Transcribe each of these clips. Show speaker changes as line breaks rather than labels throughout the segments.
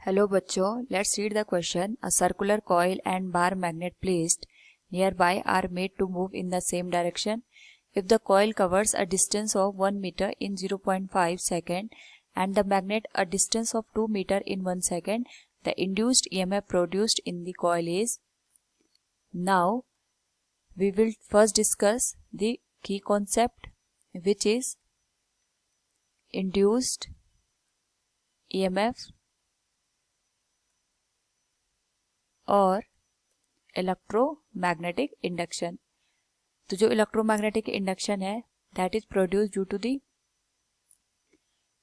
Hello बच्चों, let's read the question. A circular coil and bar magnet placed nearby are made to move in the same direction. If the coil covers a distance of 1 meter in 0.5 second and the magnet a distance of 2 meter in 1 second, the induced EMF produced in the coil is. Now we will first discuss the key concept, which is induced EMF और electromagnetic induction. तो जो electromagnetic induction है that is produce due to the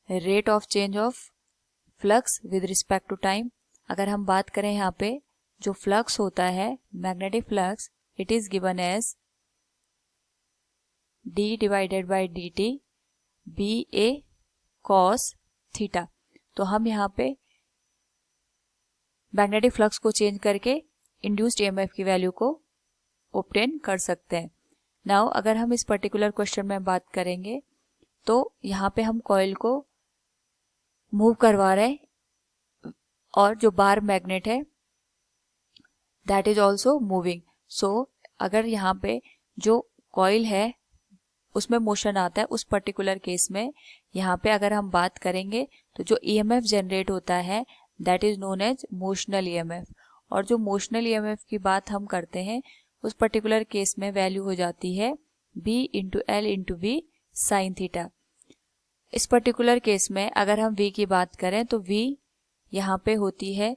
rate of change of flux with respect to time. अगर हम बात करें यहाँ पे जो फ्लक्स होता है magnetic flux, it is given as d divided by dt BA cos theta. तो हम यहाँ पे मैग्नेटिक फ्लक्स को चेंज करके इंड्यूस्ड ईएमएफ की वैल्यू को ऑब्टेन कर सकते हैं. नाउ अगर हम इस पर्टिकुलर क्वेश्चन में बात करेंगे तो यहाँ पे हम कॉइल को मूव करवा रहे हैं और जो बार मैग्नेट है दैट इज ऑल्सो मूविंग. सो अगर यहाँ पे जो कॉइल है उसमें मोशन आता है, उस पर्टिकुलर केस में यहाँ पे अगर हम बात करेंगे तो जो ईएमएफ जनरेट होता है that is known as motional EMF. और जो मोशनल ईएमएफ की बात हम करते हैं उस पर्टिकुलर केस में वैल्यू हो जाती है B into L into V sine theta. इस पर्टिकुलर केस में अगर हम V की बात करें तो V यहाँ पे होती है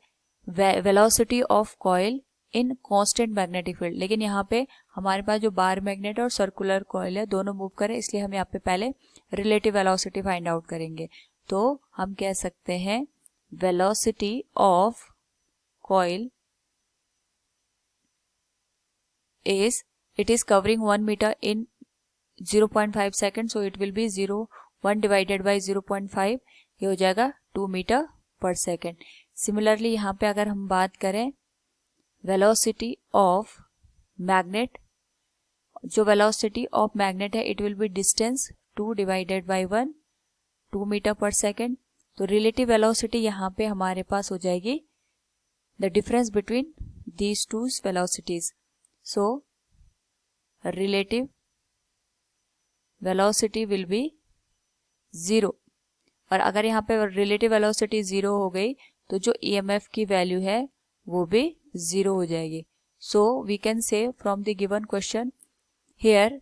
velocity of coil in constant magnetic field. लेकिन यहाँ पे हमारे पास जो बार मैग्नेट और सर्कुलर कॉइल है दोनों मूव करें, इसलिए हम यहाँ पे पहले रिलेटिव वेलोसिटी फाइंड आउट करेंगे. तो हम कह सकते हैं velocity of coil is, it is covering 1 meter in 0.5 seconds, so it will be 1 divided by 0.5, ये हो जाएगा 2 meter per second. Similarly यहाँ पे अगर हम बात करें velocity of magnet, जो velocity of magnet है it will be distance 2 divided by 1, 2 meter per second. तो रिलेटिव वेलोसिटी यहाँ पे हमारे पास हो जाएगी the difference between these two velocities. So relative velocity will be 0. और अगर यहाँ पे रिलेटिव वेलोसिटी 0 हो गई तो जो ईएमएफ की वैल्यू है वो भी 0 हो जाएगी. So we can say from the given question here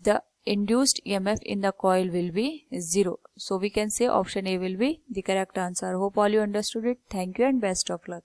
the induced EMF in the coil will be 0. So we can say option A will be the correct answer. Hope all you understood it. Thank you and best of luck.